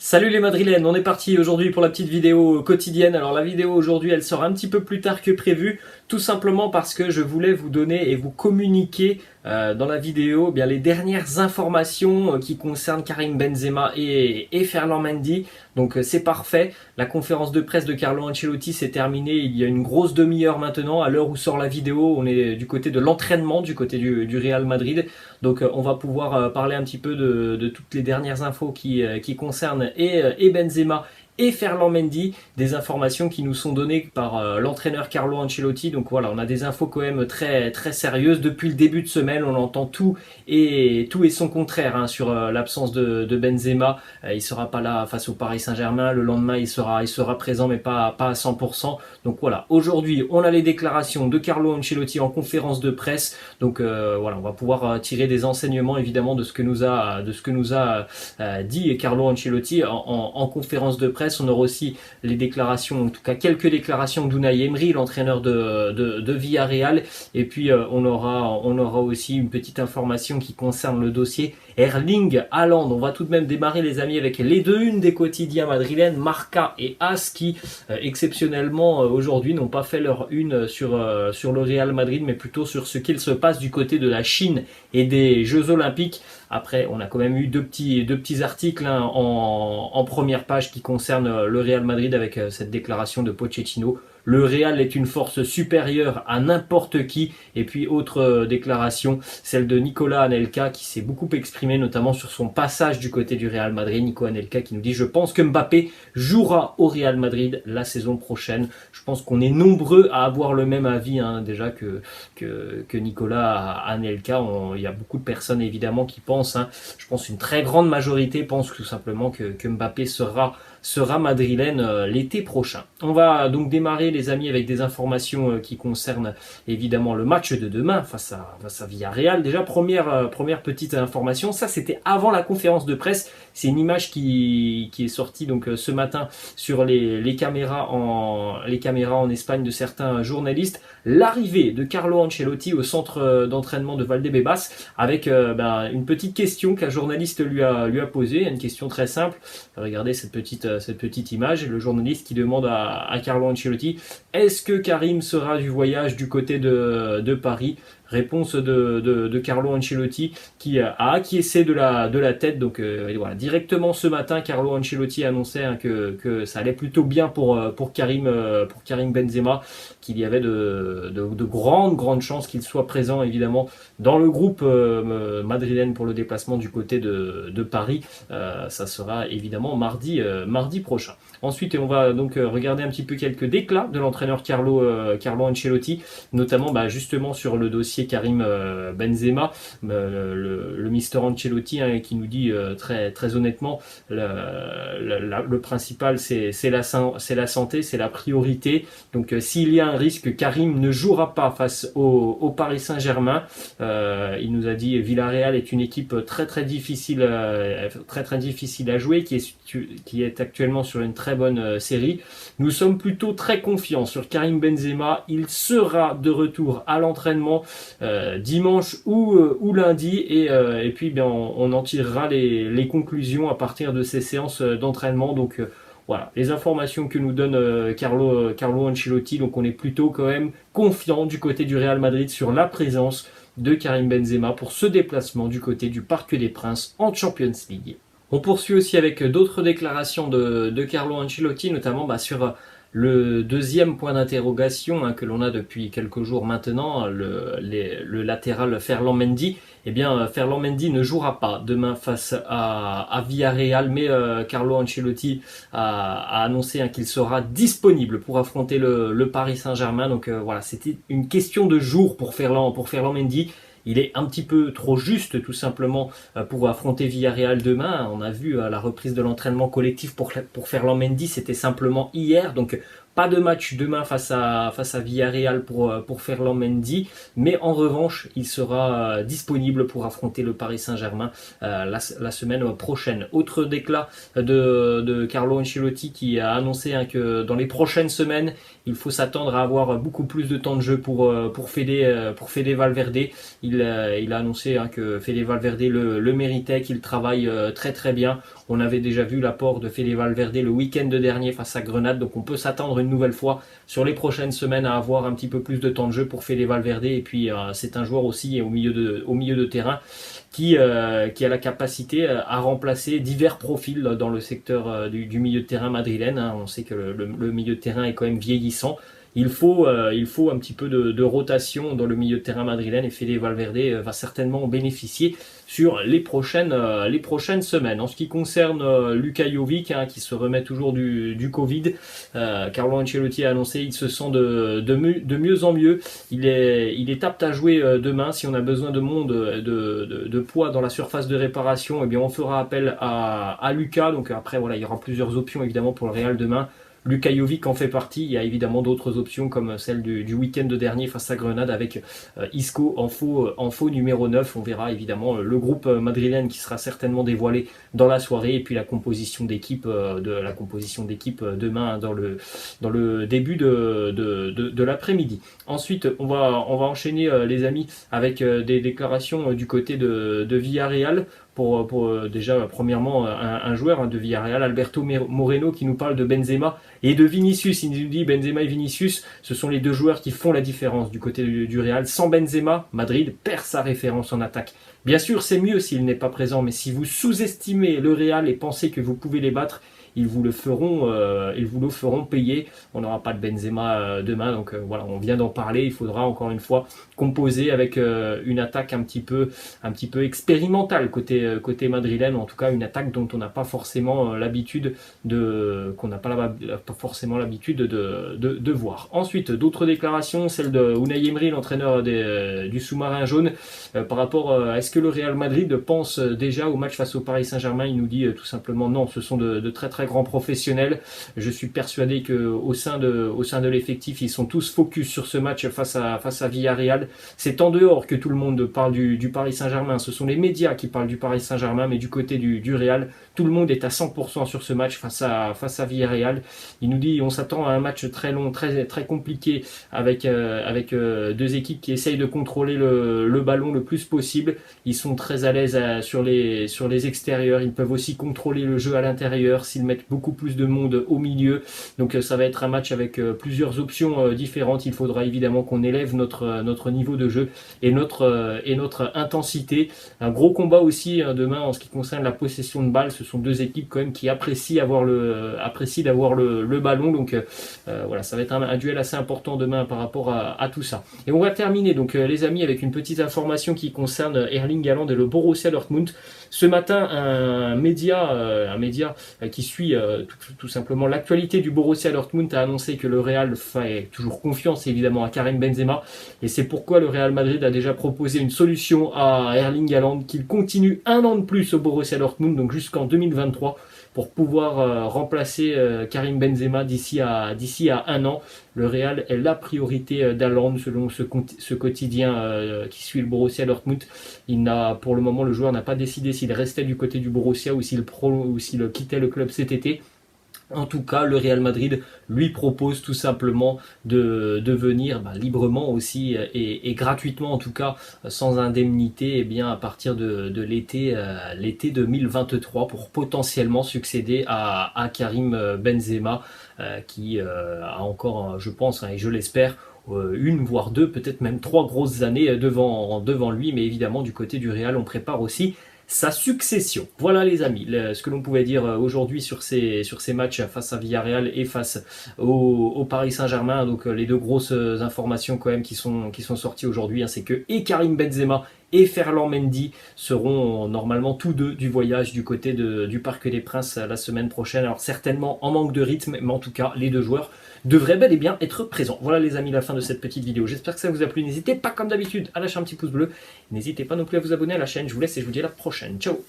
Salut les Madrilènes, on est parti aujourd'hui pour la petite vidéo quotidienne. Alors la vidéo aujourd'hui elle sort un petit peu plus tard que prévu, tout simplement parce que je voulais vous donner et vous communiquer dans la vidéo bien les dernières informations qui concernent Karim Benzema et Ferland Mendy. Donc c'est parfait, la conférence de presse de Carlo Ancelotti s'est terminée il y a une grosse demi-heure maintenant. À l'heure où sort la vidéo, on est du côté de l'entraînement, du côté du Real Madrid. Donc on va pouvoir parler un petit peu de toutes les dernières infos qui concernent et Benzema et Ferland Mendy, des informations qui nous sont données par l'entraîneur Carlo Ancelotti. Donc voilà, on a des infos quand même très très sérieuses depuis le début de semaine. On entend tout et son contraire sur l'absence de Benzema. Il sera pas là face au Paris Saint-Germain. Le lendemain, il sera présent, mais pas à 100%. Donc voilà, aujourd'hui, on a les déclarations de Carlo Ancelotti en conférence de presse. Donc voilà, on va pouvoir tirer des enseignements évidemment de ce que nous a dit Carlo Ancelotti en conférence de presse. On aura aussi les déclarations, en tout cas quelques déclarations d'Unai Emery, l'entraîneur de Villarreal. Et puis on aura aussi une petite information qui concerne le dossier Erling Haaland. On va tout de même démarrer les amis avec les deux unes des quotidiens madrilènes, Marca et AS, qui exceptionnellement aujourd'hui n'ont pas fait leur une sur le Real Madrid, mais plutôt sur ce qu'il se passe du côté de la Chine et des Jeux Olympiques. Après, on a quand même eu deux petits articles en première page qui concernent le Real Madrid avec cette déclaration de Pochettino. Le Real est une force supérieure à n'importe qui. Et puis autre déclaration, celle de Nicolas Anelka qui s'est beaucoup exprimé notamment sur son passage du côté du Real Madrid. Nico Anelka qui nous dit: je pense que Mbappé jouera au Real Madrid la saison prochaine. Je pense qu'on est nombreux à avoir le même avis déjà que Nicolas Anelka. Il y a beaucoup de personnes évidemment qui pensent, je pense une très grande majorité pense tout simplement que Mbappé sera madrilène l'été prochain. On va donc démarrer les amis avec des informations qui concernent évidemment le match de demain face à Villarreal. Déjà première petite information, ça c'était avant la conférence de presse, c'est une image qui est sortie donc ce matin sur les caméras en Espagne de certains journalistes. L'arrivée de Carlo Ancelotti au centre d'entraînement de Valdebebas avec une petite question qu'un journaliste lui a posée, une question très simple. Regardez cette petite image, le journaliste qui demande à Carlo Ancelotti: est-ce que Karim sera du voyage du côté de Paris? Réponse de Carlo Ancelotti qui a acquiescé de la tête. Donc voilà, directement ce matin, Carlo Ancelotti annonçait que ça allait plutôt bien pour Karim Benzema, qu'il y avait de grandes chances qu'il soit présent évidemment dans le groupe madrilène pour le déplacement du côté de Paris. Ça sera évidemment mardi prochain. Ensuite, on va donc regarder un petit peu quelques déclats de l'entraîneur Carlo Ancelotti, notamment justement sur le dossier Karim Benzema, le Mister Ancelotti qui nous dit très honnêtement le principal c'est la santé, c'est la priorité. Donc s'il y a un risque, Karim ne jouera pas face au Paris Saint-Germain. Il nous a dit Villarreal est une équipe très difficile à jouer, qui est actuellement sur une très bonne série. Nous sommes plutôt très confiants sur Karim Benzema. Il sera de retour à l'entraînement dimanche ou lundi et puis on en tirera les conclusions à partir de ces séances d'entraînement. Donc voilà, les informations que nous donne Carlo Ancelotti. Donc on est plutôt quand même confiant du côté du Real Madrid sur la présence de Karim Benzema pour ce déplacement du côté du Parc des Princes en Champions League. On poursuit aussi avec d'autres déclarations de Carlo Ancelotti, notamment sur le deuxième point d'interrogation que l'on a depuis quelques jours maintenant, le latéral Ferland Mendy. Eh bien, Ferland Mendy ne jouera pas demain face à Villarreal, mais Carlo Ancelotti a annoncé qu'il sera disponible pour affronter le Paris Saint-Germain. Donc voilà, c'était une question de jour pour Ferland Mendy. Il est un petit peu trop juste tout simplement pour affronter Villarreal demain. On a vu la reprise de l'entraînement collectif pour Ferland Mendy, c'était simplement hier. Donc pas de match demain face à Villarreal pour Ferland Mendy, mais en revanche, il sera disponible pour affronter le Paris Saint-Germain la semaine prochaine. Autre déclat de Carlo Ancelotti qui a annoncé que dans les prochaines semaines, il faut s'attendre à avoir beaucoup plus de temps de jeu pour Fede Valverde. il a annoncé que Fede Valverde le méritait, qu'il travaille très très bien. On avait déjà vu l'apport de Fede Valverde le week-end dernier face à Grenade, donc on peut s'attendre une nouvelle fois sur les prochaines semaines à avoir un petit peu plus de temps de jeu pour Fede Valverde. Et puis c'est un joueur aussi au milieu de terrain qui a la capacité à remplacer divers profils dans le secteur du milieu de terrain madrilène. On sait que le milieu de terrain est quand même vieillissant. Il faut un petit peu de rotation dans le milieu de terrain madrilène, et Fede Valverde va certainement en bénéficier sur les prochaines semaines. En ce qui concerne Luka Jovic, qui se remet toujours du Covid, Carlo Ancelotti a annoncé qu'il se sent de mieux en mieux. Il est apte à jouer demain. Si on a besoin de monde, de poids dans la surface de réparation, eh bien on fera appel à Luka. Donc après voilà, il y aura plusieurs options évidemment pour le Real demain. Luka Jovic en fait partie. Il y a évidemment d'autres options comme celle du week-end dernier face à Grenade avec Isco en faux numéro 9. On verra évidemment le groupe madrilène qui sera certainement dévoilé dans la soirée, et puis la composition d'équipe demain dans le début de l'après-midi. Ensuite, on va enchaîner les amis avec des déclarations du côté de Villarreal. Pour déjà premièrement un joueur de Villarreal, Alberto Moreno, qui nous parle de Benzema et de Vinicius. Il nous dit Benzema et Vinicius, ce sont les deux joueurs qui font la différence du côté du Real. Sans Benzema, Madrid perd sa référence en attaque. Bien sûr, c'est mieux s'il n'est pas présent, mais si vous sous-estimez le Real et pensez que vous pouvez les battre, ils vous le feront payer. On n'aura pas de Benzema demain, donc voilà, on vient d'en parler. Il faudra encore une fois composer avec une attaque un petit peu expérimentale côté madrilène, en tout cas une attaque dont on n'a pas forcément l'habitude de voir. Ensuite, d'autres déclarations, celle de Unai Emery, l'entraîneur du sous-marin jaune, par rapport à est-ce que le Real Madrid pense déjà au match face au Paris Saint-Germain. Il nous dit tout simplement non, ce sont de très très grands professionnels. Je suis persuadé que au sein de l'effectif, ils sont tous focus sur ce match face à Villarreal. C'est en dehors que tout le monde parle du Paris Saint-Germain. Ce sont les médias qui parlent du Paris Saint-Germain, mais du côté du Real, tout le monde est à 100% sur ce match face à Villarreal. Il nous dit on s'attend à un match très long, très très compliqué avec deux équipes qui essayent de contrôler le ballon le plus possible. Ils sont très à l'aise sur les extérieurs. Ils peuvent aussi contrôler le jeu à l'intérieur s'ils mettent beaucoup plus de monde au milieu. Donc ça va être un match avec plusieurs options différentes. Il faudra évidemment qu'on élève notre niveau de jeu et notre intensité. Un gros combat aussi demain en ce qui concerne la possession de balle. Ce sont deux équipes quand même qui apprécient d'avoir le ballon. Donc voilà, ça va être un duel assez important demain par rapport à tout ça. Et on va terminer donc les amis avec une petite information qui concerne Erling Haaland et le Borussia Dortmund. Ce matin, un média qui suit tout simplement l'actualité du Borussia Dortmund a annoncé que le Real fait toujours confiance évidemment à Karim Benzema, et c'est pourquoi le Real Madrid a déjà proposé une solution à Erling Haaland, qu'il continue un an de plus au Borussia Dortmund, donc jusqu'en 2023, pour pouvoir remplacer Karim Benzema d'ici à un an. Le Real est la priorité d'Haaland selon ce quotidien qui suit le Borussia Dortmund. Pour le moment, le joueur n'a pas décidé s'il restait du côté du Borussia ou s'il quittait le club cet été. En tout cas, le Real Madrid lui propose tout simplement de venir librement aussi et gratuitement, en tout cas sans indemnité, et bien à partir de l'été 2023, pour potentiellement succéder à Karim Benzema qui a encore, je pense, et je l'espère, une voire deux, peut-être même 3 grosses années devant lui. Mais évidemment, du côté du Real, on prépare aussi sa succession. Voilà les amis, ce que l'on pouvait dire aujourd'hui sur ces matchs face à Villarreal et face au Paris Saint-Germain. Donc les deux grosses informations quand même qui sont sorties aujourd'hui, c'est que et Karim Benzema et Ferland Mendy seront normalement tous deux du voyage du côté du Parc des Princes la semaine prochaine. Alors certainement en manque de rythme, mais en tout cas les deux joueurs devraient bel et bien être présents. Voilà les amis, la fin de cette petite vidéo. J'espère que ça vous a plu. N'hésitez pas comme d'habitude à lâcher un petit pouce bleu. N'hésitez pas non plus à vous abonner à la chaîne. Je vous laisse et je vous dis à la prochaine. Ciao.